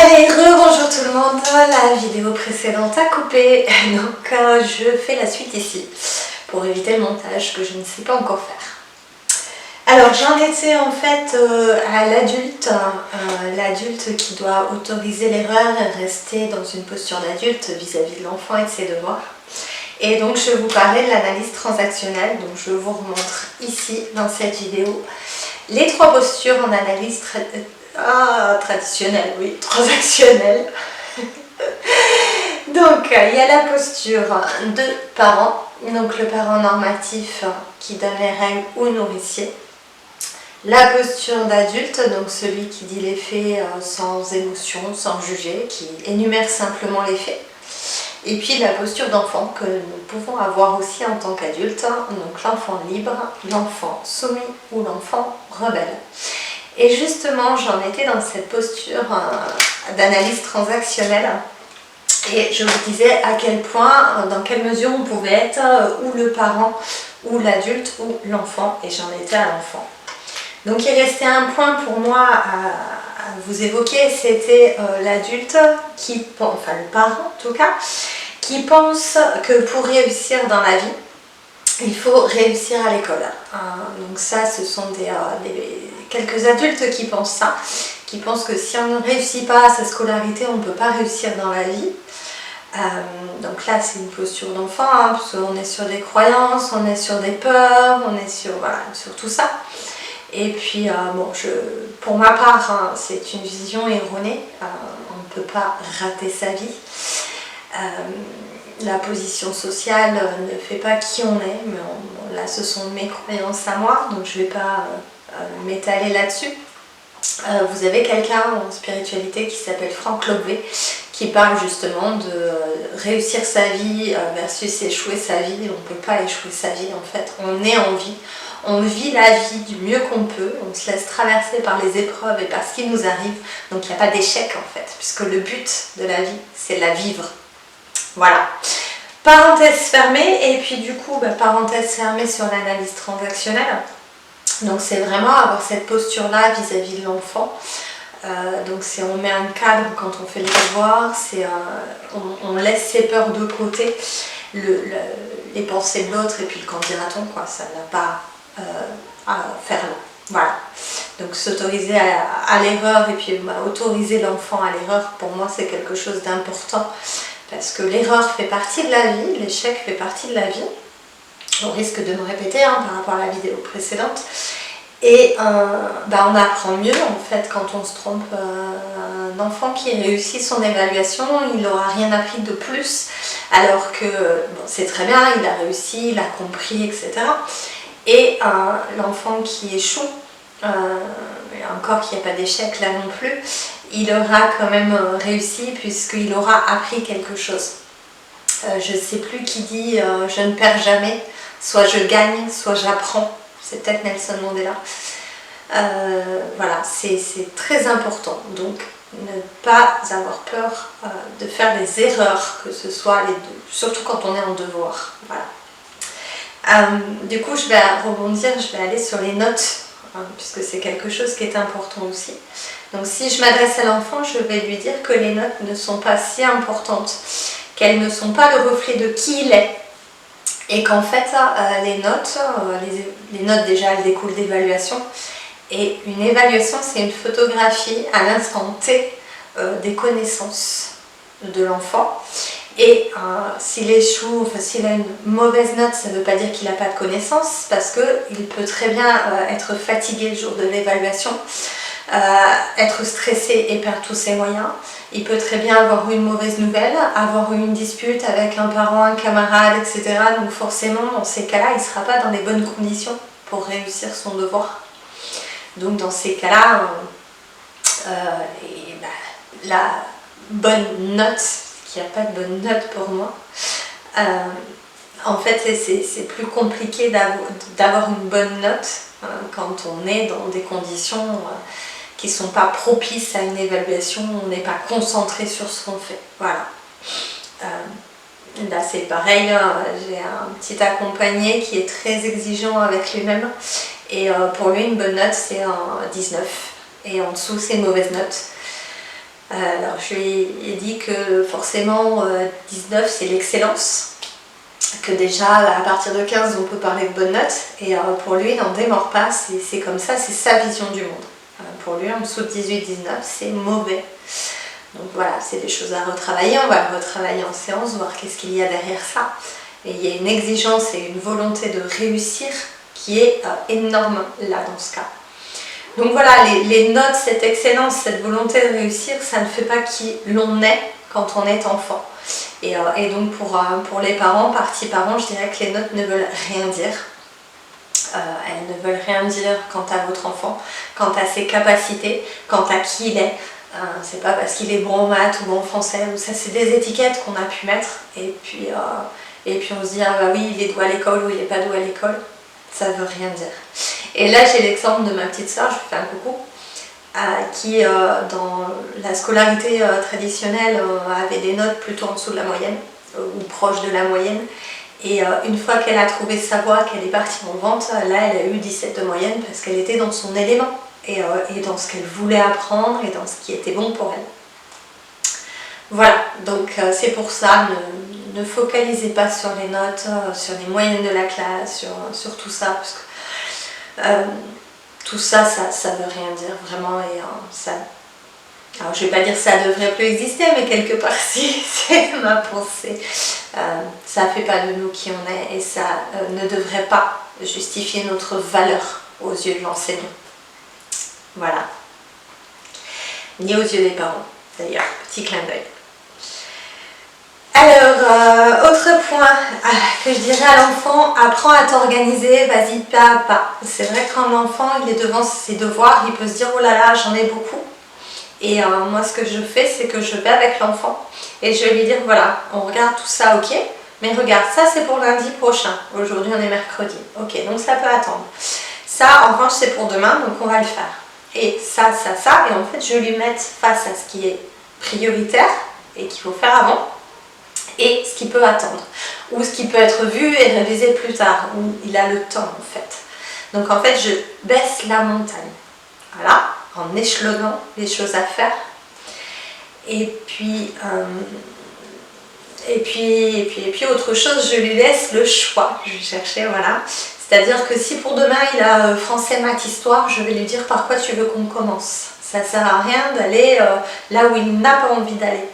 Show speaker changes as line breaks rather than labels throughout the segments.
Allez, rebonjour tout le monde, la vidéo précédente a coupé, donc je fais la suite ici pour éviter le montage que je ne sais pas encore faire. Alors j'en étais en fait à l'adulte, l'adulte qui doit autoriser l'erreur et rester dans une posture d'adulte vis-à-vis de l'enfant et de ses devoirs. Et donc je vous parlais de l'analyse transactionnelle, donc je vous remontre ici dans cette vidéo les trois postures en analyse traditionnelle, oui, transactionnelle. Donc il y a la posture de parent, donc le parent normatif qui donne les règles ou nourricier. La posture d'adulte, donc celui qui dit les faits sans émotion, sans juger, qui énumère simplement les faits. Et puis la posture d'enfant que nous pouvons avoir aussi en tant qu'adulte, donc l'enfant libre, l'enfant soumis ou l'enfant rebelle. Et justement, j'en étais dans cette posture d'analyse transactionnelle et je vous disais à quel point, dans quelle mesure on pouvait être ou le parent, ou l'adulte, ou l'enfant, et j'en étais à l'enfant. Donc il restait un point pour moi à vous évoquer, c'était l'adulte, enfin le parent en tout cas, qui pense que pour réussir dans la vie, il faut réussir à l'école. Donc ça, ce sont quelques adultes qui pensent ça, qui pensent que si on ne réussit pas à sa scolarité, on ne peut pas réussir dans la vie. Donc là, c'est une posture d'enfant, parce qu'on est sur des croyances, on est sur des peurs, on est sur tout ça. Et puis, pour ma part, c'est une vision erronée. On ne peut pas rater sa vie. La position sociale ne fait pas qui on est, mais là, ce sont mes croyances à moi, donc je ne vais pas m'étaler là-dessus. Vous avez quelqu'un en spiritualité qui s'appelle Franck Lobvé, qui parle justement de réussir sa vie versus échouer sa vie. On ne peut pas échouer sa vie, en fait. On est en vie. On vit la vie du mieux qu'on peut, on se laisse traverser par les épreuves et par ce qui nous arrive, donc il n'y a pas d'échec en fait, puisque le but de la vie, c'est de la vivre. Voilà. Parenthèse fermée, et puis du coup, parenthèse fermée sur l'analyse transactionnelle. Donc c'est vraiment avoir cette posture-là vis-à-vis de l'enfant. Donc on met un cadre quand on fait les devoirs, on laisse ses peurs de côté, les pensées de l'autre et puis le qu'en dira-t-on, quoi, ça n'a pas à faire là. Voilà. Donc s'autoriser à l'erreur et puis autoriser l'enfant à l'erreur, pour moi c'est quelque chose d'important parce que l'erreur fait partie de la vie, l'échec fait partie de la vie. On risque de me répéter par rapport à la vidéo précédente. Et on apprend mieux en fait quand on se trompe. Un enfant qui réussit son évaluation, il n'aura rien appris de plus, alors que c'est très bien, il a réussi, il a compris, etc. Et l'enfant qui échoue, encore qu'il n'y a pas d'échec là non plus, il aura quand même réussi puisqu'il aura appris quelque chose. Je ne sais plus qui dit je ne perds jamais, soit je gagne, soit j'apprends. C'est peut-être Nelson Mandela. Voilà, c'est très important. Donc, ne pas avoir peur de faire des erreurs, que ce soit les deux, surtout quand on est en devoir. Voilà. Du coup, je vais rebondir, je vais aller sur les notes, puisque c'est quelque chose qui est important aussi. Donc, si je m'adresse à l'enfant, je vais lui dire que les notes ne sont pas si importantes, qu'elles ne sont pas le reflet de qui il est. Et qu'en fait, les notes déjà, elles découlent d'évaluation. Et une évaluation, c'est une photographie à l'instant T des connaissances de l'enfant. Et s'il échoue, s'il a une mauvaise note, ça ne veut pas dire qu'il n'a pas de connaissances, parce qu'il peut très bien être fatigué le jour de l'évaluation, être stressé et perdre tous ses moyens. Il peut très bien avoir eu une mauvaise nouvelle, avoir eu une dispute avec un parent, un camarade, etc. Donc forcément, dans ces cas-là, il ne sera pas dans les bonnes conditions pour réussir son devoir. Donc dans ces cas-là, la bonne note, qu'il n'y a pas de bonne note pour moi, en fait c'est plus compliqué d'avoir une bonne note quand on est dans des conditions qui ne sont pas propices à une évaluation, on n'est pas concentré sur ce qu'on fait. Voilà. Là c'est pareil, j'ai un petit accompagné qui est très exigeant avec lui-même et pour lui une bonne note c'est un 19 et en dessous c'est une mauvaise note. Alors je lui ai dit que forcément 19 c'est l'excellence, que déjà à partir de 15 on peut parler de bonnes notes, et pour lui il n'en démord pas, c'est comme ça, c'est sa vision du monde. Pour lui en dessous de 18-19 c'est mauvais. Donc voilà, c'est des choses à retravailler, on va le retravailler en séance, voir qu'est-ce qu'il y a derrière ça. Et il y a une exigence et une volonté de réussir qui est énorme là dans ce cas. Donc voilà, les notes, cette excellence, cette volonté de réussir, ça ne fait pas qui l'on est quand on est enfant. Et donc pour les parents, parties parents, je dirais que les notes ne veulent rien dire. Elles ne veulent rien dire quant à votre enfant, quant à ses capacités, quant à qui il est. C'est pas parce qu'il est bon en maths ou bon en français, ou ça c'est des étiquettes qu'on a pu mettre. Et puis on se dit, ah bah oui, il est doué à l'école ou il n'est pas doué à l'école. Ça veut rien dire. Et là j'ai l'exemple de ma petite soeur, je lui fais un coucou, qui dans la scolarité traditionnelle avait des notes plutôt en dessous de la moyenne, ou proche de la moyenne. Et une fois qu'elle a trouvé sa voie, qu'elle est partie en vente, là elle a eu 17 de moyenne parce qu'elle était dans son élément, et dans ce qu'elle voulait apprendre et dans ce qui était bon pour elle. Voilà, donc c'est pour ça, ne focalisez pas sur les notes, sur les moyennes de la classe, sur tout ça, parce que tout ça, ça veut rien dire vraiment, et ça... Alors je vais pas dire que ça devrait plus exister, mais quelque part si, c'est ma pensée. Ça fait pas de nous qui on est, et ça ne devrait pas justifier notre valeur aux yeux de l'enseignant. Voilà. Ni aux yeux des parents, d'ailleurs, petit clin d'œil. Alors, autre point que je dirais à l'enfant, apprends à t'organiser, vas-y pas à pas. C'est vrai que quand l'enfant il est devant ses devoirs, il peut se dire oh là là, j'en ai beaucoup. Et moi ce que je fais, c'est que je vais avec l'enfant et je vais lui dire voilà, on regarde tout ça, ok, mais regarde, ça c'est pour lundi prochain, aujourd'hui on est mercredi, ok, donc ça peut attendre. Ça en revanche c'est pour demain, donc on va le faire. Et ça, et en fait je vais lui mettre face à ce qui est prioritaire et qu'il faut faire avant, et ce qui peut attendre, ou ce qui peut être vu et révisé plus tard, où il a le temps en fait. Donc en fait je baisse la montagne, voilà, en échelonnant les choses à faire. Et puis autre chose, je lui laisse le choix, je vais chercher, voilà. C'est-à-dire que si pour demain il a français, maths, histoire, je vais lui dire par quoi tu veux qu'on commence. Ça ne sert à rien d'aller là où il n'a pas envie d'aller.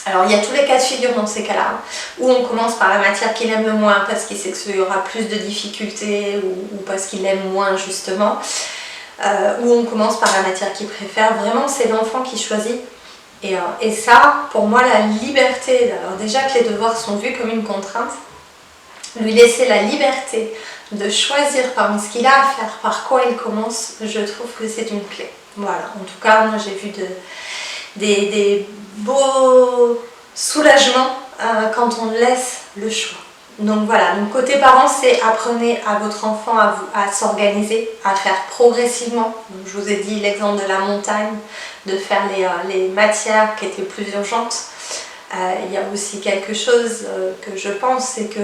Alors il y a tous les cas de figure dans ces cas-là, où on commence par la matière qu'il aime le moins parce qu'il sait qu'il y aura plus de difficultés, ou parce qu'il l'aime moins justement, où on commence par la matière qu'il préfère. Vraiment c'est l'enfant qui choisit. Et ça, pour moi, la liberté, alors déjà que les devoirs sont vus comme une contrainte, lui laisser la liberté de choisir parmi ce qu'il a à faire, par quoi il commence, je trouve que c'est une clé. Voilà, en tout cas, moi j'ai vu des beaux soulagements quand on laisse le choix. Donc voilà, donc côté parents, c'est apprenez à votre enfant à s'organiser, à faire progressivement. Donc, je vous ai dit l'exemple de la montagne, de faire les matières qui étaient plus urgentes. Il y a aussi quelque chose que je pense, c'est que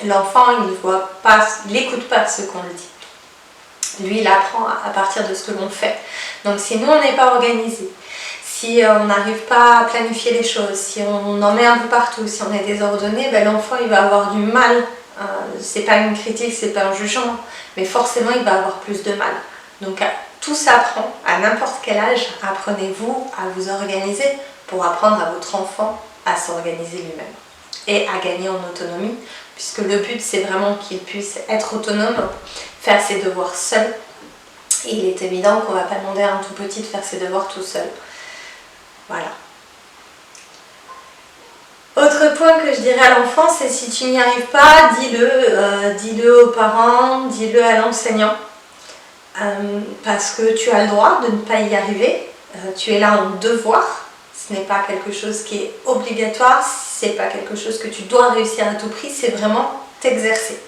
l'enfant, il n'écoute pas ce qu'on lui dit. Lui, il apprend à partir de ce que l'on fait. Donc si nous, on n'est pas organisé, si on n'arrive pas à planifier les choses, si on en met un peu partout, si on est désordonné, ben, l'enfant il va avoir du mal. C'est pas une critique, c'est pas un jugement, mais forcément il va avoir plus de mal. Donc tout s'apprend à n'importe quel âge. Apprenez-vous à vous organiser pour apprendre à votre enfant à s'organiser lui-même et à gagner en autonomie, puisque le but c'est vraiment qu'il puisse être autonome, faire ses devoirs seul. Et il est évident qu'on ne va pas demander à un tout petit de faire ses devoirs tout seul. Voilà. Autre point que je dirais à l'enfant, c'est si tu n'y arrives pas, dis-le aux parents, dis-le à l'enseignant. Parce que tu as le droit de ne pas y arriver. Tu es là en devoir. Ce n'est pas quelque chose qui est obligatoire, ce n'est pas quelque chose que tu dois réussir à tout prix, c'est vraiment t'exercer.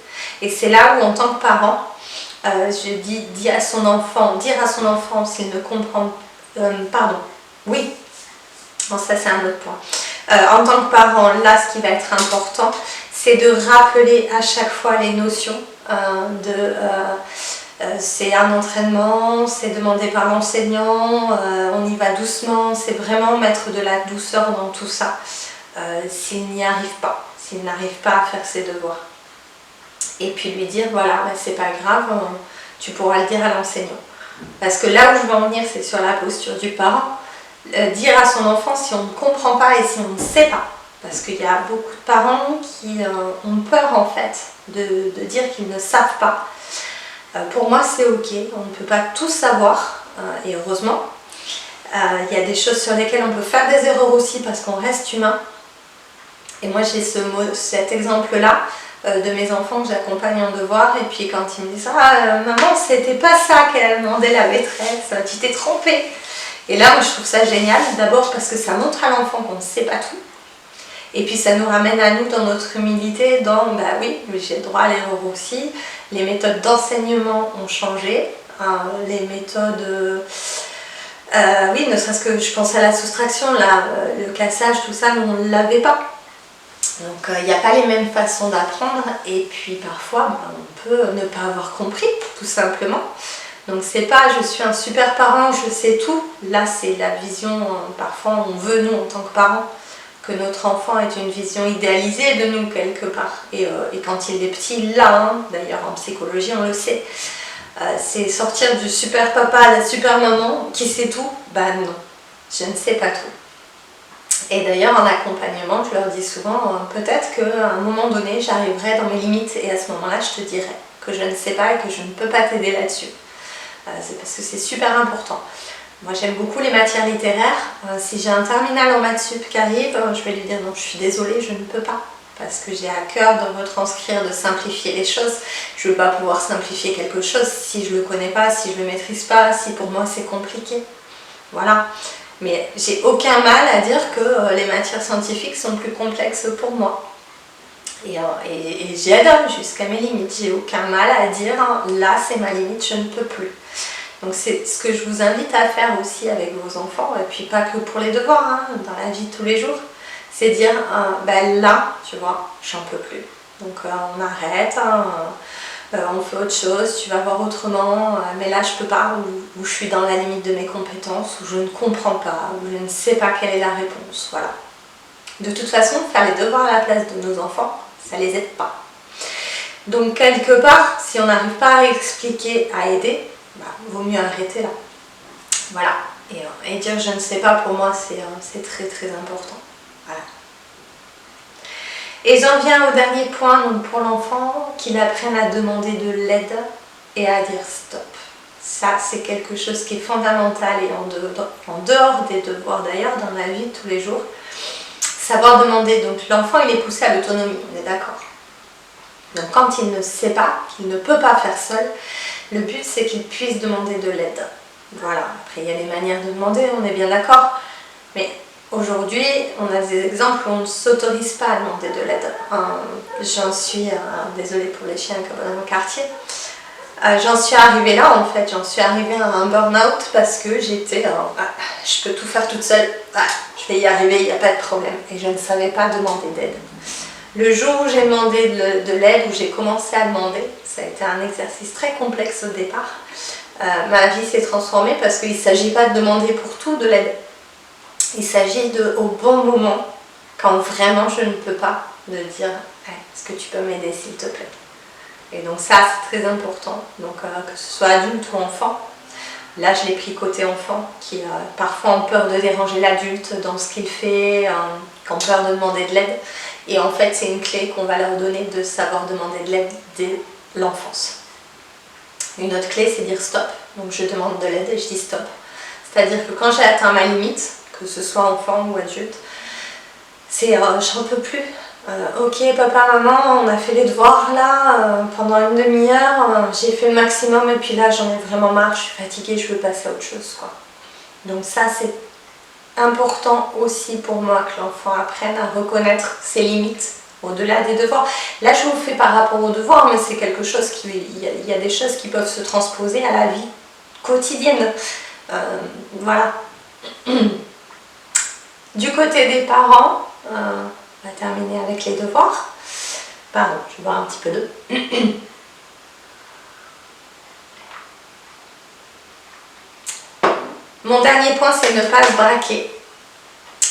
Et c'est là où en tant que parent, je dis dire à son enfant s'il ne comprend oui, bon, ça c'est un autre point. En tant que parent, là ce qui va être important, c'est de rappeler à chaque fois les notions C'est un entraînement, c'est demandé par l'enseignant, on y va doucement, c'est vraiment mettre de la douceur dans tout ça. S'il n'y arrive pas, s'il n'arrive pas à faire ses devoirs. Et puis lui dire, voilà, c'est pas grave, tu pourras le dire à l'enseignant. Parce que là où je veux en venir, c'est sur la posture du parent. Dire à son enfant si on ne comprend pas et si on ne sait pas. Parce qu'il y a beaucoup de parents qui ont peur en fait de dire qu'ils ne savent pas. Pour moi c'est ok, on ne peut pas tout savoir, et heureusement. Il y a des choses sur lesquelles on peut faire des erreurs aussi parce qu'on reste humain. Et moi j'ai cet exemple-là de mes enfants que j'accompagne en devoir, et puis quand ils me disent « Ah maman, c'était pas ça qu'elle a demandé la maîtresse, tu t'es trompée !» Et là moi je trouve ça génial, d'abord parce que ça montre à l'enfant qu'on ne sait pas tout. Et puis ça nous ramène à nous dans notre humilité, dans bah oui, j'ai le droit à l'erreur aussi. Les méthodes d'enseignement ont changé, les méthodes, oui, ne serait-ce que je pense à la soustraction, là, le cassage, tout ça, nous on ne l'avait pas. Donc il n'y a pas les mêmes façons d'apprendre, et puis parfois on peut ne pas avoir compris, tout simplement. Donc c'est pas je suis un super parent, je sais tout. Là c'est la vision, parfois on veut nous en tant que parents que notre enfant ait une vision idéalisée de nous quelque part. Et quand il est petit, il l'a, hein. D'ailleurs en psychologie on le sait. C'est sortir du super papa à la super maman qui sait tout. Bah non, je ne sais pas tout. Et d'ailleurs en accompagnement, je leur dis souvent, peut-être qu'à un moment donné, j'arriverai dans mes limites et à ce moment-là, je te dirai que je ne sais pas et que je ne peux pas t'aider là-dessus. C'est parce que c'est super important. Moi j'aime beaucoup les matières littéraires. Si j'ai un terminal en maths sup qui arrive, je vais lui dire non, je suis désolée, je ne peux pas. Parce que j'ai à cœur de retranscrire, de simplifier les choses. Je ne veux pas pouvoir simplifier quelque chose si je ne le connais pas, si je ne le maîtrise pas, si pour moi c'est compliqué. Voilà. Mais j'ai aucun mal à dire que les matières scientifiques sont plus complexes pour moi. Et j'aide jusqu'à mes limites. J'ai aucun mal à dire là c'est ma limite, je ne peux plus. Donc c'est ce que je vous invite à faire aussi avec vos enfants, et puis pas que pour les devoirs, hein, dans la vie de tous les jours. C'est dire, ben là, tu vois, j'en peux plus. Donc on arrête, on fait autre chose, tu vas voir autrement, mais là je peux pas, ou je suis dans la limite de mes compétences, ou je ne comprends pas, ou je ne sais pas quelle est la réponse, voilà. De toute façon, faire les devoirs à la place de nos enfants, ça les aide pas. Donc quelque part, si on n'arrive pas à expliquer, à aider, bah, vaut mieux arrêter là. Voilà. Et dire je ne sais pas, pour moi, c'est très très important. Voilà. Et j'en viens au dernier point, donc pour l'enfant, qu'il apprenne à demander de l'aide et à dire stop. Ça, c'est quelque chose qui est fondamental, et en dehors des devoirs d'ailleurs, dans la vie de tous les jours. Savoir demander, donc l'enfant il est poussé à l'autonomie, on est d'accord. Donc quand il ne sait pas, qu'il ne peut pas faire seul, le but c'est qu'il puisse demander de l'aide. Voilà, après il y a des manières de demander, on est bien d'accord, mais aujourd'hui on a des exemples où on ne s'autorise pas à demander de l'aide. J'en suis, désolée pour les chiens comme dans mon quartier, j'en suis arrivée là en fait, j'en suis arrivée à un burn-out parce que j'étais, je peux tout faire toute seule, je vais y arriver, il n'y a pas de problème, et je ne savais pas demander d'aide. Le jour où j'ai demandé de l'aide, où j'ai commencé à demander, ça a été un exercice très complexe au départ. Ma vie s'est transformée parce qu'il ne s'agit pas de demander pour tout de l'aide. Il s'agit au bon moment, quand vraiment je ne peux pas, de dire hey, est-ce que tu peux m'aider s'il te plaît. Et donc ça c'est très important, donc, que ce soit adulte ou enfant. Là je l'ai pris côté enfant, qui parfois ont peur de déranger l'adulte dans ce qu'il fait, qui ont peur de demander de l'aide. Et en fait, c'est une clé qu'on va leur donner de savoir demander de l'aide dès l'enfance. Une autre clé, c'est dire stop. Donc je demande de l'aide et je dis stop. C'est-à-dire que quand j'ai atteint ma limite, que ce soit enfant ou adulte, c'est j'en peux plus. Ok papa, maman, on a fait les devoirs là, pendant une demi-heure, j'ai fait le maximum et puis là j'en ai vraiment marre, je suis fatiguée, je veux passer à autre chose, quoi. Donc ça c'est important aussi pour moi que l'enfant apprenne à reconnaître ses limites au-delà des devoirs. Là je vous fais par rapport aux devoirs, mais c'est quelque chose qui, il y a des choses qui peuvent se transposer à la vie quotidienne. Voilà. Du côté des parents, on va terminer avec les devoirs. Pardon, je vais boire un petit peu d'eau. Mon dernier point, c'est ne pas se braquer.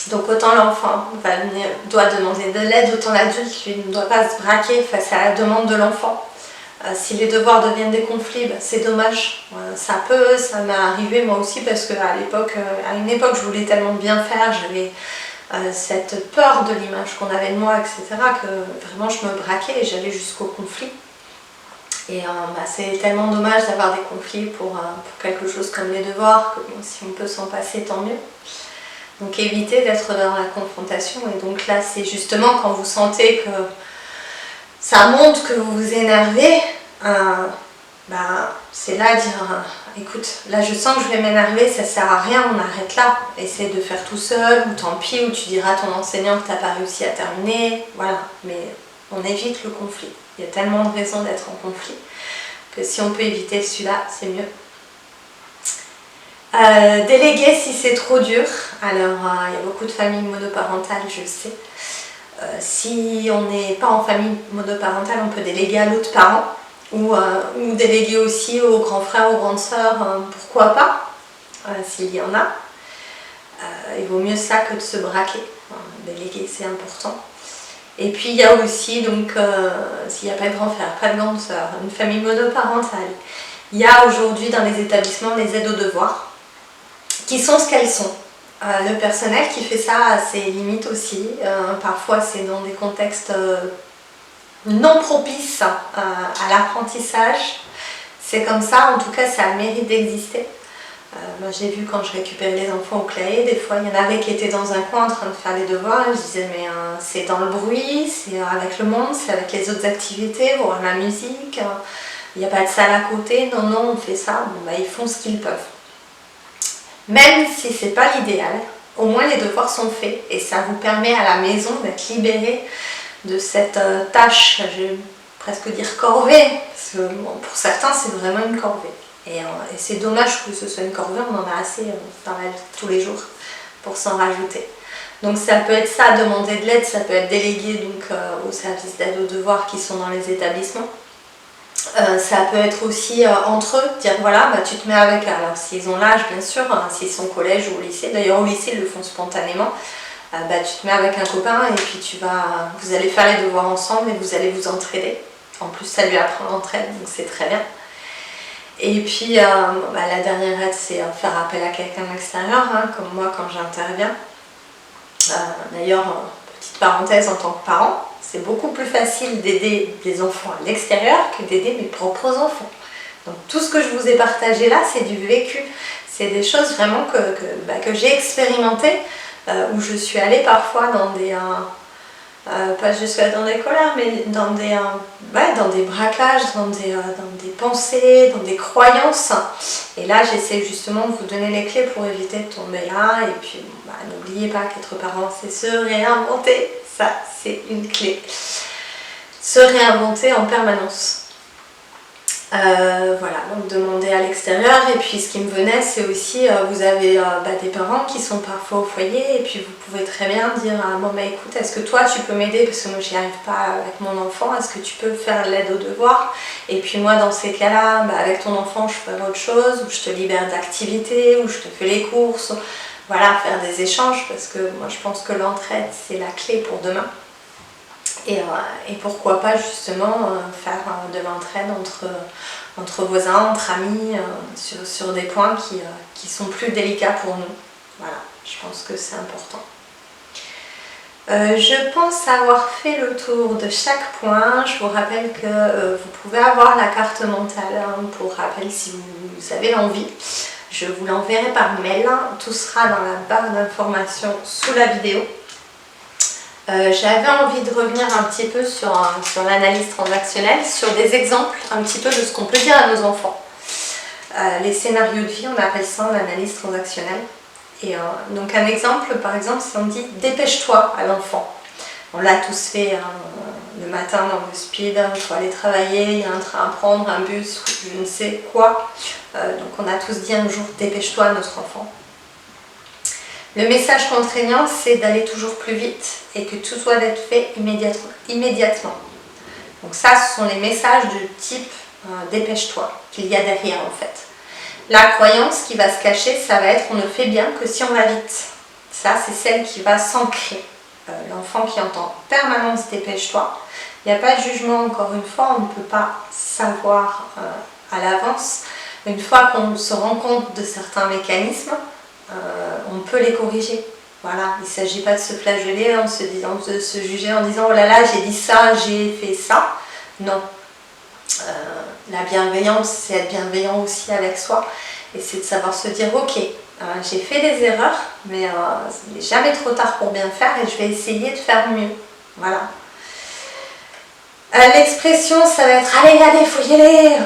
Donc autant l'enfant doit demander de l'aide, autant l'adulte lui ne doit pas se braquer face à la demande de l'enfant. Si les devoirs deviennent des conflits, bah, c'est dommage. Ça m'est arrivé moi aussi parce qu'à une époque, je voulais tellement bien faire, j'avais cette peur de l'image qu'on avait de moi, etc., que vraiment je me braquais et j'allais jusqu'au conflit. Et c'est tellement dommage d'avoir des conflits pour quelque chose comme les devoirs, que bon, si on peut s'en passer, tant mieux. Donc évitez d'être dans la confrontation. Et donc là, c'est justement quand vous sentez que ça monte, que vous vous énervez, c'est là dire écoute, là je sens que je vais m'énerver, ça sert à rien, on arrête là. Essaie de faire tout seul, ou tant pis, ou tu diras à ton enseignant que tu n'as pas réussi à terminer. Voilà, mais on évite le conflit. Il y a tellement de raisons d'être en conflit que si on peut éviter celui-là, c'est mieux. Déléguer si c'est trop dur. Alors, il y a beaucoup de familles monoparentales, je le sais. Si on n'est pas en famille monoparentale, on peut déléguer à l'autre parent ou déléguer aussi aux grands frères, aux grandes sœurs, pourquoi pas, s'il y en a. Il vaut mieux ça que de se braquer. Déléguer, c'est important. Et puis il y a aussi, donc, s'il n'y a pas de grand frère, pas de grande sœur, une famille monoparentale, il y a aujourd'hui dans les établissements les aides aux devoirs, qui sont ce qu'elles sont. Le personnel qui fait ça a ses limites aussi. Parfois c'est dans des contextes non propices à l'apprentissage. C'est comme ça, en tout cas ça a le mérite d'exister. Moi j'ai vu quand je récupérais les enfants au Claé, des fois il y en avait qui étaient dans un coin en train de faire les devoirs, et je disais mais c'est dans le bruit, c'est avec le monde, c'est avec les autres activités, voir la musique, il n'y a pas de salle à côté, non, on fait ça, bon, ils font ce qu'ils peuvent. Même si c'est pas l'idéal, au moins les devoirs sont faits et ça vous permet à la maison d'être libéré de cette tâche, je vais presque dire corvée, parce que pour certains c'est vraiment une corvée. Et c'est dommage que ce soit une corvée, on en a assez dans la vie de tous les jours pour s'en rajouter. Donc ça peut être ça, demander de l'aide, ça peut être délégué donc, aux services d'aide aux devoirs qui sont dans les établissements. Ça peut être aussi entre eux, dire voilà, tu te mets avec, alors s'ils ont l'âge bien sûr, s'ils sont au collège ou au lycée, d'ailleurs au lycée ils le font spontanément, tu te mets avec un copain et puis vous allez faire les devoirs ensemble et vous allez vous entraider. En plus ça lui apprend l'entraide, donc c'est très bien. Et puis la dernière aide c'est faire appel à quelqu'un d'extérieur, comme moi quand j'interviens. D'ailleurs, petite parenthèse en tant que parent, c'est beaucoup plus facile d'aider des enfants à l'extérieur que d'aider mes propres enfants. Donc tout ce que je vous ai partagé là, c'est du vécu. C'est des choses vraiment que j'ai expérimentées, où je suis allée parfois dans des... pas jusqu'à dans des colères, mais dans des braquages, dans des pensées, dans des croyances. Et là, j'essaie justement de vous donner les clés pour éviter de tomber là. Et puis, n'oubliez pas qu'être parent, c'est se réinventer. Ça, c'est une clé. Se réinventer en permanence. Voilà, donc demander à l'extérieur. Et puis ce qui me venait, c'est aussi, vous avez des parents qui sont parfois au foyer et puis vous pouvez très bien dire écoute, est-ce que toi tu peux m'aider parce que moi j'y arrive pas avec mon enfant, est-ce que tu peux faire l'aide aux devoirs, et puis moi dans ces cas-là, avec ton enfant je ferai autre chose, ou je te libère d'activités, ou je te fais les courses, voilà, faire des échanges, parce que moi je pense que l'entraide c'est la clé pour demain. Et pourquoi pas justement faire de l'entraide entre voisins, entre amis, sur des points qui sont plus délicats pour nous. Voilà, je pense que c'est important. Je pense avoir fait le tour de chaque point. Je vous rappelle que vous pouvez avoir la carte mentale pour rappel si vous avez l'envie. Je vous l'enverrai par mail. Tout sera dans la barre d'informations sous la vidéo. J'avais envie de revenir un petit peu sur l'analyse transactionnelle, sur des exemples un petit peu de ce qu'on peut dire à nos enfants. Les scénarios de vie, on appelle ça l'analyse transactionnelle. Et donc un exemple, par exemple, si on dit « dépêche-toi » à l'enfant. On l'a tous fait le matin dans le speed, il faut aller travailler, il y a un train à prendre, un bus, je ne sais quoi. Donc on a tous dit un jour « dépêche-toi » à notre enfant. Le message contraignant, c'est d'aller toujours plus vite et que tout doit être fait immédiatement. Donc ça, ce sont les messages de type dépêche-toi qu'il y a derrière en fait. La croyance qui va se cacher, ça va être on ne fait bien que si on va vite. Ça, c'est celle qui va s'ancrer. L'enfant qui entend en permanence dépêche-toi. Il n'y a pas de jugement, encore une fois, on ne peut pas savoir à l'avance. Une fois qu'on se rend compte de certains mécanismes, on peut les corriger. Voilà, il ne s'agit pas de se flageller en se disant, de se juger en disant oh là là, j'ai dit ça, j'ai fait ça. Non. La bienveillance, c'est être bienveillant aussi avec soi et c'est de savoir se dire ok, j'ai fait des erreurs, mais il n'est jamais trop tard pour bien faire et je vais essayer de faire mieux. Voilà. L'expression, ça va être allez, allez, faut y aller.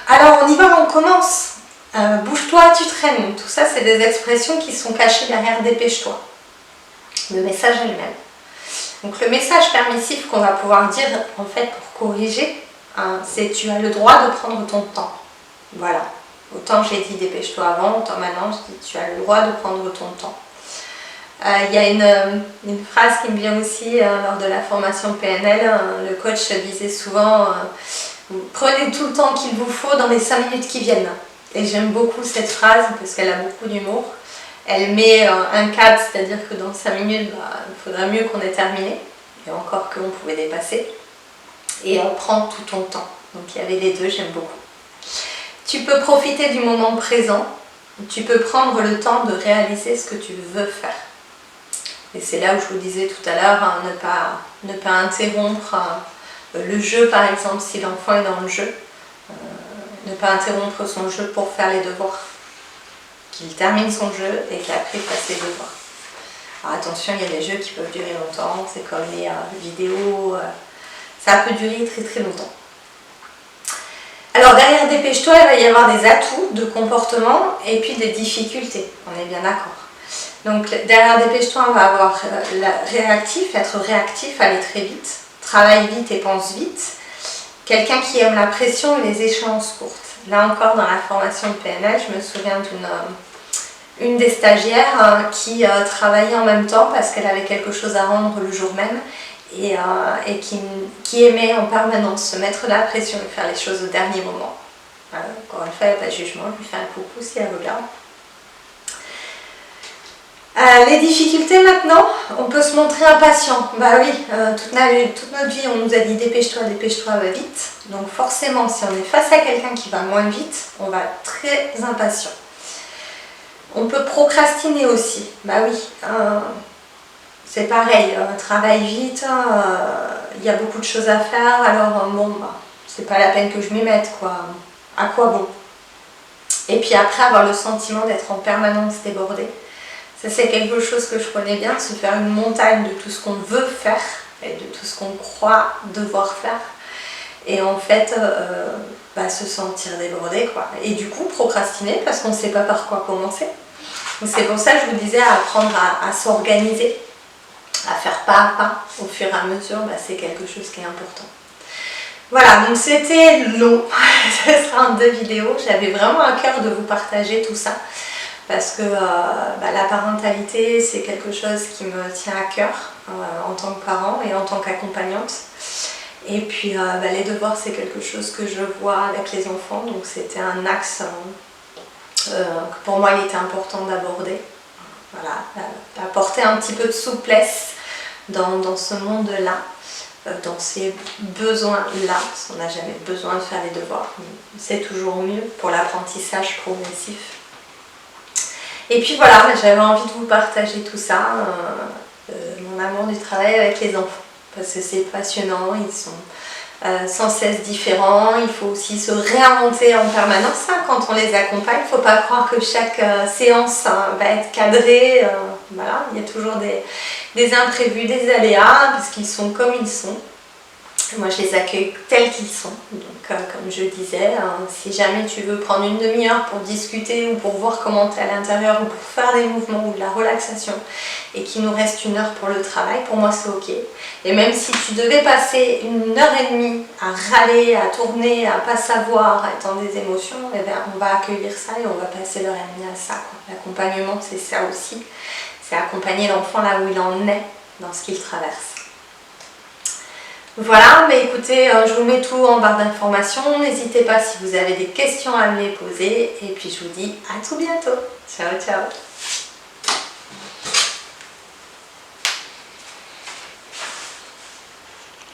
Alors on y va, on commence. Bouge-toi, tu traînes. Tout ça, c'est des expressions qui sont cachées derrière dépêche-toi. Le message est le même. Donc le message permissif qu'on va pouvoir dire en fait pour corriger, c'est tu as le droit de prendre ton temps. Voilà. Autant j'ai dit dépêche-toi avant, autant maintenant je dis tu as le droit de prendre ton temps. Il y a une phrase qui me vient aussi lors de la formation PNL. Le coach disait souvent prenez tout le temps qu'il vous faut dans les 5 minutes qui viennent. Et j'aime beaucoup cette phrase parce qu'elle a beaucoup d'humour. Elle met un cadre, c'est-à-dire que dans 5 minutes, il faudra mieux qu'on ait terminé. Et encore qu'on pouvait dépasser. Et on prend tout ton temps. Donc il y avait les deux, j'aime beaucoup. Tu peux profiter du moment présent. Tu peux prendre le temps de réaliser ce que tu veux faire. Et c'est là où je vous disais tout à l'heure, ne pas interrompre le jeu par exemple si l'enfant est dans le jeu. Ne pas interrompre son jeu pour faire les devoirs. Qu'il termine son jeu et qu'après il fasse les devoirs. Alors attention, il y a des jeux qui peuvent durer longtemps, c'est comme les vidéos, ça peut durer très très longtemps. Alors derrière dépêche-toi, il va y avoir des atouts de comportement et puis des difficultés, on est bien d'accord. Donc derrière dépêche-toi, on va avoir être réactif, aller très vite, travaille vite et pense vite. Quelqu'un qui aime la pression et les échéances courtes. Là encore, dans la formation de PNL, je me souviens d'une des stagiaires qui travaillait en même temps parce qu'elle avait quelque chose à rendre le jour même et qui aimait en permanence se mettre la pression et faire les choses au dernier moment. Encore une fois, il n'y a pas de jugement, je lui fais un coucou si elle regarde. Les difficultés maintenant, on peut se montrer impatient. Bah oui, toute notre vie on nous a dit dépêche-toi, va vite. Donc forcément, si on est face à quelqu'un qui va moins vite, on va être très impatient. On peut procrastiner aussi. Bah oui, c'est pareil, travaille vite, il y a beaucoup de choses à faire, alors c'est pas la peine que je m'y mette, quoi. À quoi bon? Et puis après, avoir le sentiment d'être en permanence débordé. Ça, c'est quelque chose que je connais bien, se faire une montagne de tout ce qu'on veut faire et de tout ce qu'on croit devoir faire. Et en fait, se sentir débordé, quoi. Et du coup, procrastiner parce qu'on ne sait pas par quoi commencer. Donc c'est pour ça que je vous disais apprendre à s'organiser, à faire pas à pas au fur et à mesure, c'est quelque chose qui est important. Voilà, donc c'était long, ce sera en 2 vidéos. J'avais vraiment à cœur de vous partager tout ça. Parce que la parentalité, c'est quelque chose qui me tient à cœur en tant que parent et en tant qu'accompagnante. Et puis les devoirs, c'est quelque chose que je vois avec les enfants, donc c'était un axe que pour moi il était important d'aborder. Voilà, d'apporter un petit peu de souplesse dans ce monde-là, dans ces besoins-là, parce qu'on n'a jamais besoin de faire les devoirs, c'est toujours mieux pour l'apprentissage progressif. Et puis voilà, j'avais envie de vous partager tout ça, mon amour du travail avec les enfants, parce que c'est passionnant, ils sont sans cesse différents, il faut aussi se réinventer en permanence quand on les accompagne, il ne faut pas croire que chaque séance va être cadrée, voilà, il y a toujours des imprévus, des aléas, parce qu'ils sont comme ils sont. Moi je les accueille tels qu'ils sont, donc comme je disais, si jamais tu veux prendre une demi-heure pour discuter ou pour voir comment tu es à l'intérieur ou pour faire des mouvements ou de la relaxation et qu'il nous reste 1 heure pour le travail, pour moi c'est ok. Et même si tu devais passer 1h30 à râler, à tourner, à pas savoir, à être dans des émotions, on va accueillir ça et on va passer 1h30 à ça. L'accompagnement c'est ça aussi, c'est accompagner l'enfant là où il en est dans ce qu'il traverse. Voilà, mais écoutez, je vous mets tout en barre d'informations. N'hésitez pas si vous avez des questions à me les poser. Et puis je vous dis à tout bientôt. Ciao, ciao.